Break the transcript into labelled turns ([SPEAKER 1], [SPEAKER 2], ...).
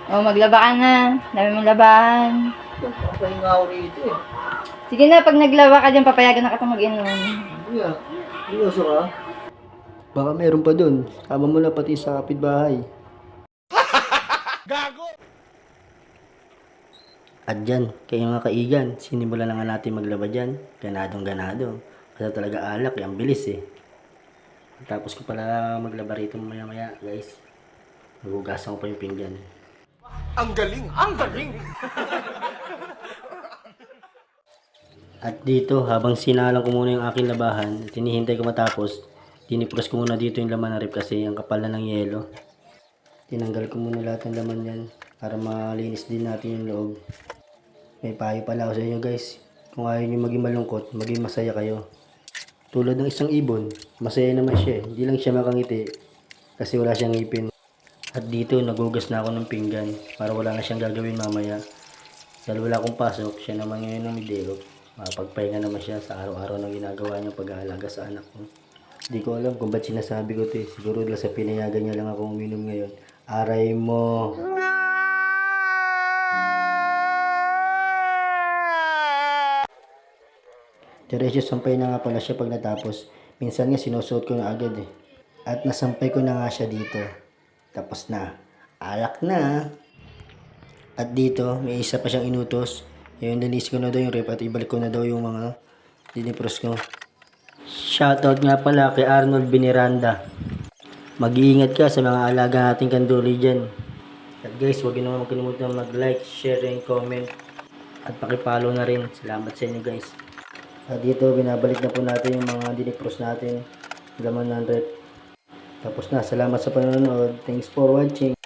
[SPEAKER 1] O, maglaba ka na. Dami mong labahan.
[SPEAKER 2] Papahinga ako rito eh.
[SPEAKER 1] Sige na, pag naglaba ka dyan, papayagan na kita mag-inom.
[SPEAKER 2] Hindi ah. Seryoso ka? Baka meron pa dun. Sama mo na pati sa kapitbahay. At dyan, kayo mga kaigan, sinimulan na nga natin maglaba dyan. Ganadong ganado. Kasi talaga alak, ang bilis eh. Tapos ko pala maglaba rito maya maya guys. Nagugasan ko pa yung pinggan.
[SPEAKER 3] Ang galing! Ang galing!
[SPEAKER 2] At dito, habang sinalang ko muna yung aking labahan, at hinihintay ko matapos, dinipros ko muna dito yung laman ng rep kasi ang kapal na ng yelo. Tinanggal ko muna lahat ng laman yan para malinis din natin yung loob. May payo pala ako sa inyo guys. Kung ayaw nyo maging malungkot, maging masaya kayo. Tulad ng isang ibon, masaya naman siya. Hindi lang siya makangiti kasi wala siyang ngipin. At dito, nagugas na ako ng pinggan para wala na siyang gagawin mamaya. Dahil wala akong pasok, siya naman ngayon ang midero. Makapagpahinga naman siya sa araw-araw na ginagawa niyang pag-aalaga sa anak ko. Hindi ko alam kung ba't sinasabi ko ito eh. Siguro lang sa pinayagan niya lang ako uminom ngayon. Aray mo! Diretso sampay na nga pala siya pag natapos. Minsan nga sinusuot ko na agad eh. At nasampay ko na nga siya dito. Tapos na. Alak na. At dito, may isa pa siyang inutos. Yung nalis ko na daw yung rep at ibalik ko na daw yung mga dinipros ko. Shoutout nga pala kay Arnold Biniranda. Mag-iingat ka sa mga alaga nating kanduri dyan. At guys, huwag niyo naman makalimutan mag-like, share, and comment. At pakipollow na rin. Salamat sa inyo guys. At dito, binabalik na po natin yung mga dinipros natin. Laman ng rep. Tapos na, salamat sa panonood. Thanks for watching.